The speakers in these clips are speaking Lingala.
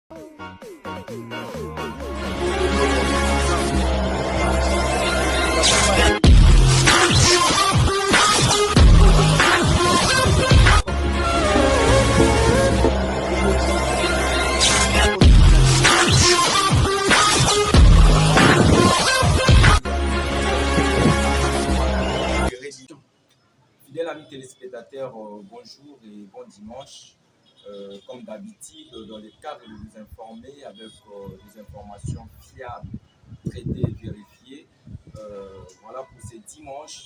Fidèles amis téléspectateurs, bonjour et bon dimanche. Comme d'habitude, dans le cadre de vous informer avec des informations fiables, traitées et vérifiées. Voilà pour ce dimanche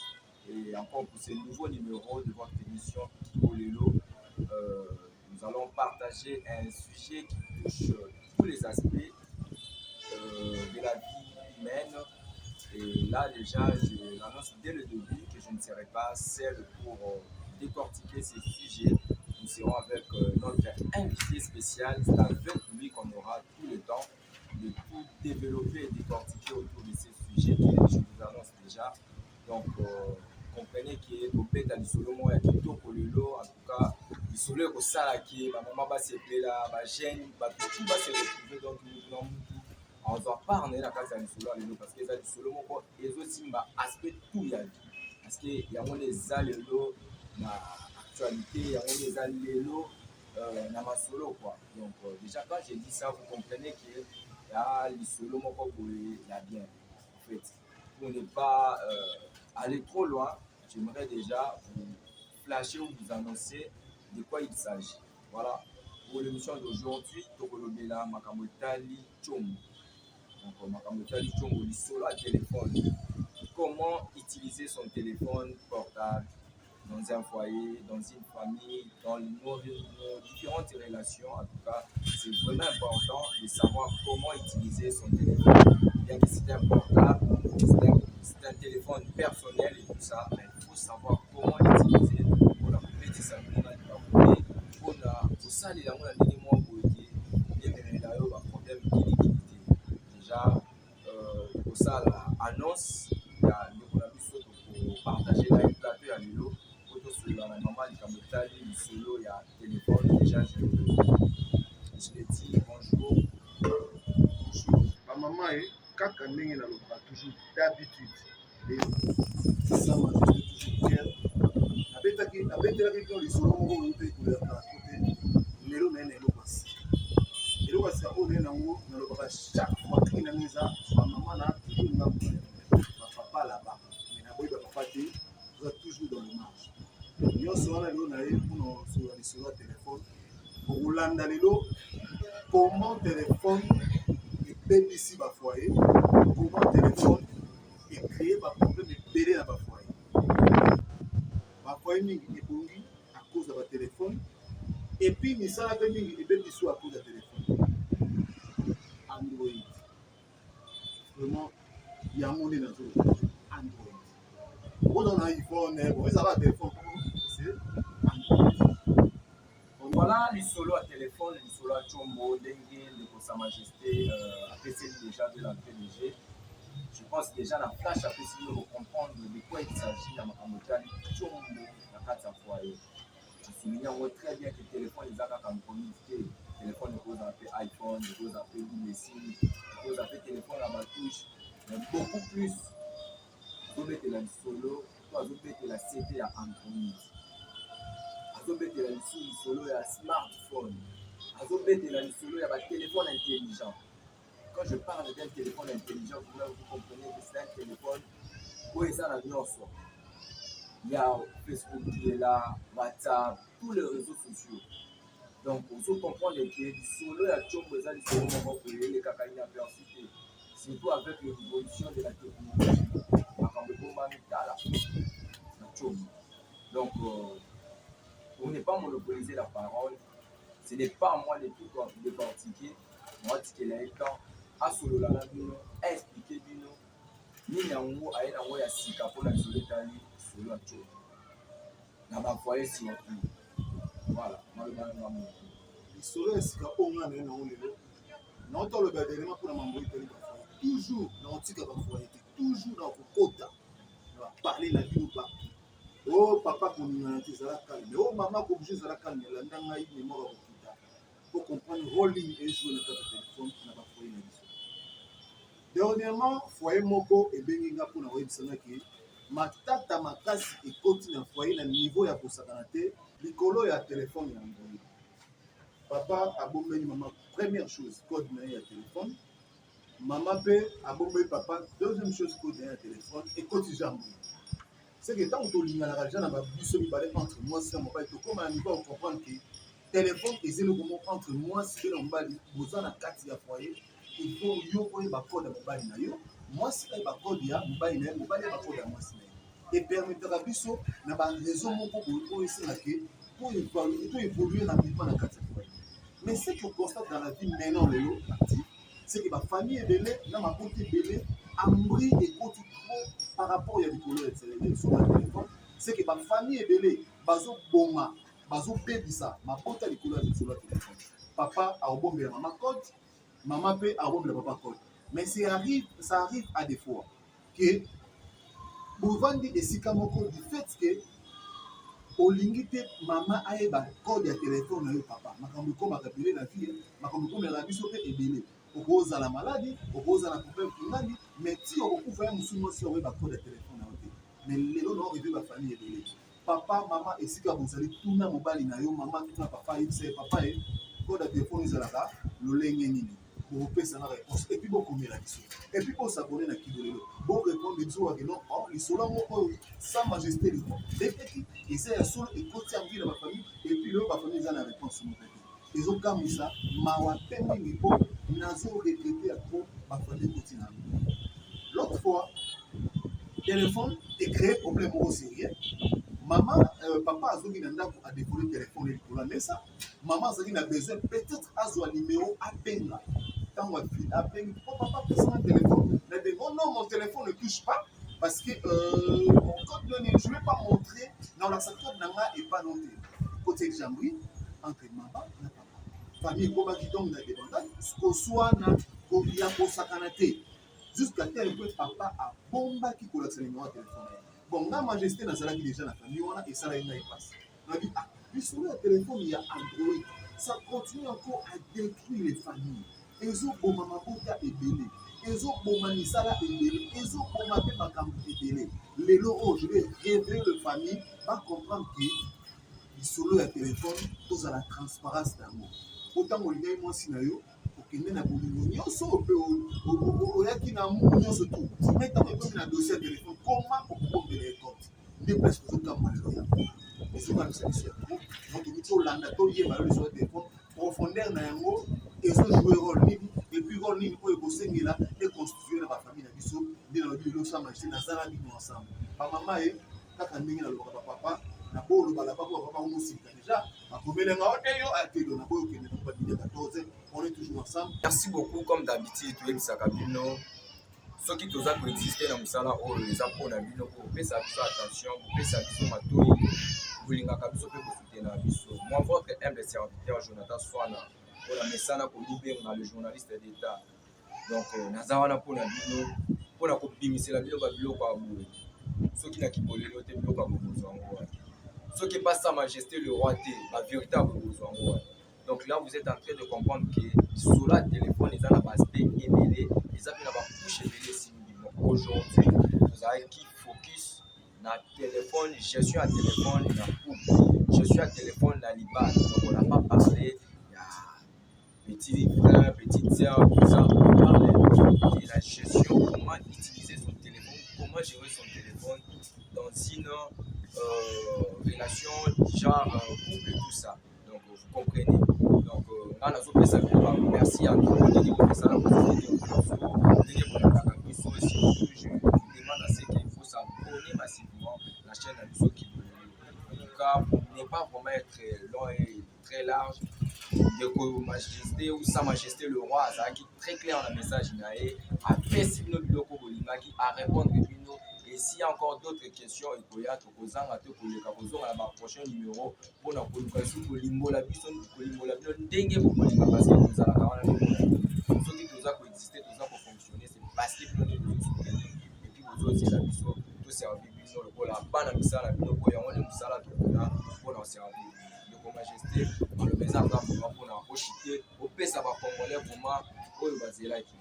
et encore pour ce nouveau numéro de votre émission Kiko Lelo. Nous allons partager un sujet qui touche tous les aspects de la vie humaine. Et là, déjà, je l'annonce dès le début que je ne serai pas seul pour décortiquer ces sujets. Nous serons avec notre invité spécial. C'est avec lui qu'on aura tout le temps de tout développer et décortiquer autour de ces sujets que je vous annonce déjà. Donc, comprenez que Topeta Lisolo Moya Kitoko Lelo, en tout cas, Lisolo Eko Salaki, ma maman va se plaire là, ma gêne, tout va se retrouver donc nous on doit parler la case de solo lelo parce que ça du solo moko ezosimba aspect tout ya vie parce que yango les lelo na actualité yango les lelo na masolo quoi. Donc déjà quand j'ai dit ça vous comprenez que là le solo moko boye la bien en fait pour ne pas aller trop loin. J'aimerais déjà vous flasher ou vous annoncer de quoi il s'agit. Voilà pour l'émission d'aujourd'hui Tokolobela Makambo Tali Tchombo. Donc, Makamotali Tchombo Lisolo à téléphone. Comment utiliser son téléphone portable dans un foyer, dans une famille, dans nos différentes relations. En tout cas, c'est vraiment important de savoir comment utiliser son téléphone. Bien que c'est un portable, c'est un téléphone personnel et tout ça, mais il faut savoir comment l'utiliser pour la petite samedi, pour ça, les amours, les mois pour aider, et même là, problème d'équilibre. Déjà, pour ça, l'annonce, il y a pour partager la plateau à l'îlot, pour sur la maman, il solo, il y a téléphone, déjà, je l'ai dit, bonjour. Ma maman est, quand elle a toujours d'habitude, c'est ça, moi, je suis toujours fier. La bête est les solo, on va côté, l'élo, eloko sika oyo nde nango nalobaka chaque fois kini na miza bamama na toujours nga bapapa là-bas mais naboyi bapapa te oza toujours dans le marge nyonso wana lelo na ye mpona sola lisolo ya telefone okolanda lelo comment telefone ebebisi bafoye comment telefone ecrée baproblème ebele na bafoye mingi ebongi à cause ya batelefone et puis misala mpe mingi ebebisi à cause ya telefone. Android. Vraiment, il y a un monde dans Android. Vous on a un iPhone, vous avez un téléphone, c'est Android. Voilà, les solo à téléphone, les solo à Tchombo, Dengue, de Sa Majesté, après c'est déjà de la PDG. Je pense déjà la flash après si vous comprendre de quoi il s'agit dans ma camotale, Tchombo, la carte à foyer. Je souligne très bien que le téléphone est à comme communauté. Le téléphone est posé appeler iPhone, est posé appeler Google SIM, est posé appeler téléphone à ma touche. Mais beaucoup plus, vous mettez la solo, vous mettez la CT à Android. Vous mettez la solo à smartphone. Vous mettez la solo à téléphone intelligent. Quand je parle d'un téléphone intelligent, vous comprenez que c'est un téléphone où il y a la nuance. Il y a Facebook qui est là, WhatsApp, tous les réseaux sociaux. Donc, il faut comprendre que le solo et Tchombo, c'est le solo pour les cacaïnes adversité. Surtout avec l'évolution de la technologie. Donc, on n'est pas monopoliser la parole. Ce n'est pas à moi de tout décortiquer. Moi, je suis temps à solo la bino, à expliquer bino. Ni yango aye nango ya sika pour la solo tali solo à Tchombo. Na ba foyer surtout. Voilà, malheureusement. Lisolo esika oyo nga naye nango lelo naotoloba élément mpona mambo etali bafoye toujours naotika bafoye te toujours na kokota na baparle na bino partout o papa koningana te ezala calme o mama kobuje ezala calme elanda ngai mémoire ya kokita po comprendre comprendre rolling et jouer dans le téléphone na ba foyer na biso. Dernièrement, foyer moko ebengi nga mpona koyebisanga ke matata makasi ekoti na foyer na niveau ya kosakana te likolo ya telefone ya Android. Papa abombeli mama première chose code na ye ya téléphone. Maman mpe abombeli papa deuxième chose code na ye ya téléphone ekoti jambo. C'est que tant que tu as l'argent dans ma biso mibale entre moi et mon père, comment on va comprendre que téléphone et c'est le moment entre moi et mon père, vous en avez 4 foyer, il faut yo ko ba code mon père na yo, moi si ba code ya mon père na mon père ba code à moi si. Et permettra biso na ba raison moko ko essayer na ke pour évoluer rapidement dans 4 foyer. Mais ce que je constate dans la vie maintenant c'est que ma famille est belle, dans ma côté belle, Ambri et côté trop par rapport à l'école sur le téléphone. C'est que ma famille est belle, bazo boma, bazo bébisa, ma pote à l'école sur le téléphone. Papa a obombé maman code, maman paie a obombé papa code. Mais ça arrive à des fois que vous vendez des sikamoko du fait que olingi te mama ayeba code ya téléphone na yo papa makambo ekomaka ebele na vie makambo ekomela biso mpe ebele okozala maladi okozala problème kinani mais ti okokufa ya mosu nyonso oyeba code ya téléphone na yo te mais lelo na orevi bafamille ebele papa mama esika bozali tuna mobali na yo mama tuna papa yebisa ye papa ye code ya téléphone ezalaka lolenge nini bopesanga réponse epuis bokomela biso epuis bosabone na kidolelo borépondre biso wake non lisolo moko sa majesté leko epeki eza ya solo ekoti ya mbila bafamille epuis lelo bafamille eza na réponse moko te ezokamwisa mawa mpe mingi mpo nazoregrete ya po bafamille ekoti na yango l'autre fois téléphone ecrée problème moko sérieux maman papa azongi na ndako adécoller téléphone likolo ya mesa maman azalaki na besoin peut-être azwa numéro abenga ntango abengi po papa pesanga téléphone na bengo non mon téléphone ne touche pas parce que mon code je ne vais pas montrer dans la code nanga et pas noté côté jambri entre maman na papa famille ekobaki donc na dépendance koswa na ya kosakana te jusqu'à tel point papa abombaki kolakisa numéro ya téléphone bon nga majesté nazalaki déjà na famille wana esalaki ngai passe nabi lisolo ya téléphone ya Android ça continue encore à détruire les familles ezoboma mabota ebele ezoboma misala ebele ezoboma mpe makambo ebele lelo oyo je vais révéler le famille va comprendre que lisolo ya téléphone tozala transparence nango otango olingai mwasi na yo okende na bolingo nyonso mpe oyaki na mungu nyonso tu me ntango ekomi na dossier ya téléphone koma okobombela ekote nde place tozokamwa lelo yango ezokanisa biso yango motoki tolanda toyeba yo lisolo ya téléphone profondeur na yango ezojouer rôle nini epuis rôle nini oyo ekosengela econstitue na bafamille na biso nde na lobi lelo sa majesté nazala bino ensemble bamama ye kaka ndenge nalobaka bapapa na bolobala papa papa mosika déjà bakomelenga o te yo akedo na boyo okende na babili 14 on est toujours ensemble. Merci beaucoup comme d'habitude toyebisaka bino soki toza koexiste na mosala oyo eza mpona bino kopesa biso attention kopesa biso matoi kolingaka biso mpe kosutena biso moi votre humble serviteur Jonathan Swana mpona mesana kolibenga le journaliste d'état donc naza wana mpona bino mpona kobimisela bino babiloko ya boye soki na kibolelo te biloko ya kokozwa yango wana soki pas sa majesté le roi te bavérité ya kokozwa yango wana donc là vous êtes en train de comprendre que sur la téléphone les gens aspect ebele les gens na bacouche ebele esimbi donc aujourd'hui vous avez qui focus na téléphone gestion ya téléphone na couple gestion ya téléphone na libane donc on n'a pas parlé petit frère, petite sœur, tout ça, on parle de la gestion, comment utiliser son téléphone, comment gérer son téléphone dans une relation genre couple et tout ça. Donc vous comprenez. Donc là, nous avons merci à tous les gens qui sont je demande à ce qu'il faut s'abonner massivement à la chaîne de qui en tout cas, ne pas vraiment être long et très large. De majesté ou sa majesté le roi azalaki très clair dans le message naye apesi bino biloko bolingaki à répondre bino et s'il y a encore d'autres questions ekoya tokozanga te koleka kozonga na baprochain numéro mpona koluka su kolimbola biso kolimbola bino ndenge bokolinga parce que tozalaka wana bino soki toza koexiste toza kofonctionner c'est parce que bino nde bozosoutenir et puis bozozela biso toservi bino lokola bana misala bino po yango nde mosala tokola mpona oservi majesté le message pour la que opesa bacongolais vraiment oyo bazelaki.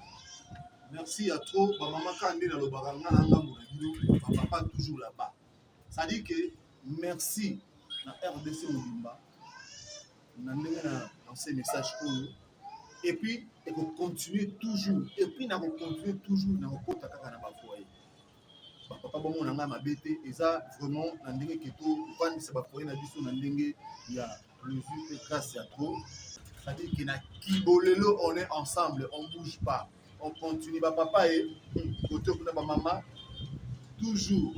Merci à trop. Maman Kandé dans le barangana papa toujours là-bas. Ça dit que merci na RDC Mobimba. Na lancé message et puis il faut continuer toujours et puis na continuer toujours na kota kaka na ba foyer. Papa bon na ma bête et ça vraiment na ndenge keto quand c'est ba foyer na biso na ndenge ya mesure et grâce à trop. Ça dit que na kibolelo on est ensemble, on bouge pas. On continue. Papa et côté de ma maman, toujours.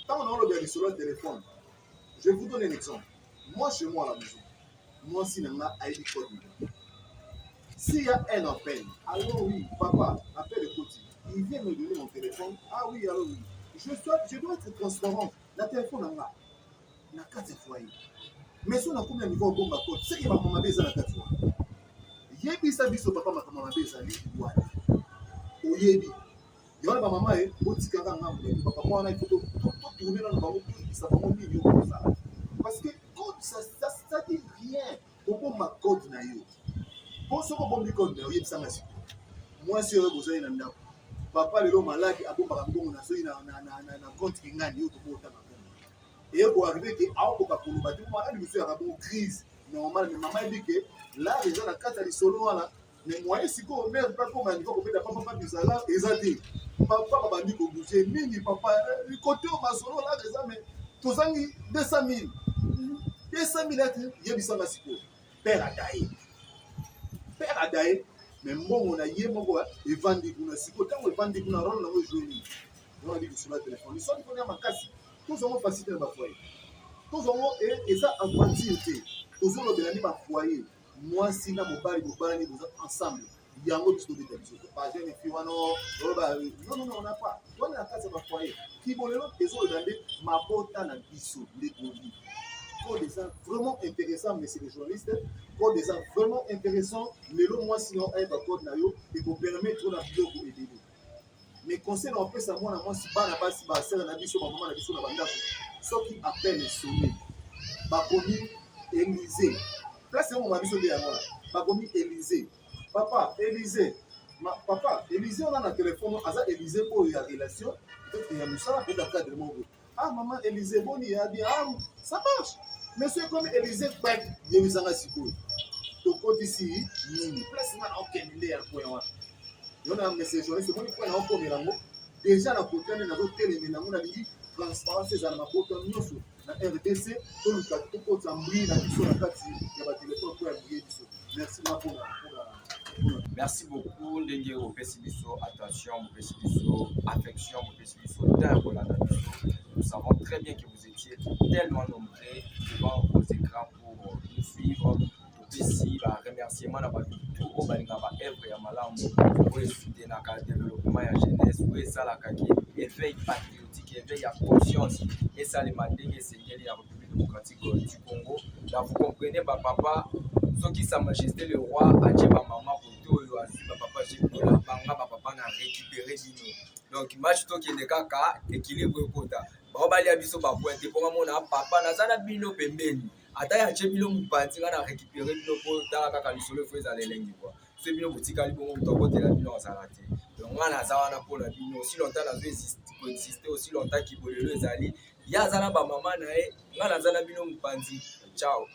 Quand on a le sur le téléphone, je vais vous donner un exemple. Moi, chez moi à la maison, moi, si on a ID code, s'il y a un appel, alors oui, papa, appelle le côté. Il vient me donner mon téléphone. Ah oui, alors oui. Je dois être transparent. Le téléphone, on a 4 foyers. Mais si on a combien de niveau bon code, c'est que ma maman a besoin de 4 fois. Il y a bis à bis au papa, ma maman a besoin de 8 fois. Oyebi yona ba mama e otikanga ngambo papa mwana il faut tourner dans le bango ça va monter yo comme ça parce que code ça dit rien pour ma code na yo pour ce qu'on bombi code na yo yebisa ngasi moi si yo bozali na ndako papa lelo malaki abomba mbongo na so na compte kingani yo to bota na et pour arriver que a ko ka kuluba tu mwana ni biso ya kabon crise normal mais maman dit que là les gens la carte ali solo wala mais moi si ko mère pas comme un niveau peut papa bizarre ezati papa bandi ko bouger mingi papa le côté au masolo là les mais tozangi 200,000 ati yebisanga siko père adaye mais mbongo na ye moko evandi kuna siko tango evandi kuna rôle na jouer ni on dit que sur le téléphone ils sont connait makasi tous ont facilité na foyer tous ont et ça en quantité tous ont le ba foyer moi si na mobali ni vous ensemble yango biso de biso pas jeune fille non on n'a pas on a casa ba foyer qui bolelo ezo regarder ma bota na biso les produits pour des gens vraiment intéressants mais c'est les journalistes pour des gens vraiment intéressants mais le moi sinon un code na yo et pour permettre na bio ko aider mais conseil on peut ça moi si bana basi ba sera na biso ba maman na biso na banda ceux qui appellent sonner ba komi Élysée place mon ma biso de ya moi ba komi Élysée papa Élysée on a un téléphone asa Élysée pour la relation peut-être il y a Moussa peut être cadre mon ah maman Élysée bon il a dit ah ça marche monsieur comme Élysée back il y a un siko to côté ici ni place na aucun lien point on a un message c'est bon point na ko mirango déjà na côté na do télé na mona li transparence za na mapoto nyoso na RDC to luka to ko tambri na biso na kati ya ba téléphone pour appuyer biso merci beaucoup. Merci beaucoup, Ndenge Opesibiso. Attention, Opesibiso, affection, Opesibiso, nous savons très bien que vous étiez tellement nombreux devant vos écrans pour nous suivre. Opesi, remerciement à tout au Balingaba, Evre Yamalam, pour le soutien à développement et jeunesse, pour ça la kaki, éveil patriotique, éveil à conscience, et ça les mandingues, c'est la République démocratique du Congo. Là, vous comprenez, papa. Ce qui sa majesté le roi a dit ma maman pour tout le papa j'ai mis la banga papa n'a récupéré dino donc match to qui est kaka équilibre kota ba bali abiso ba pointe pour mon papa na zana bino pembeni ata ya chebilo mpanzi na récupérer bino kota kaka lisolo feza lelengi quoi c'est bino botika libongo mtokote la bino salate donc ngana zawana pour la bino aussi longtemps la exister aussi longtemps qui bolelo ezali ya zana ba maman na ngana zana bino mpanzi ciao.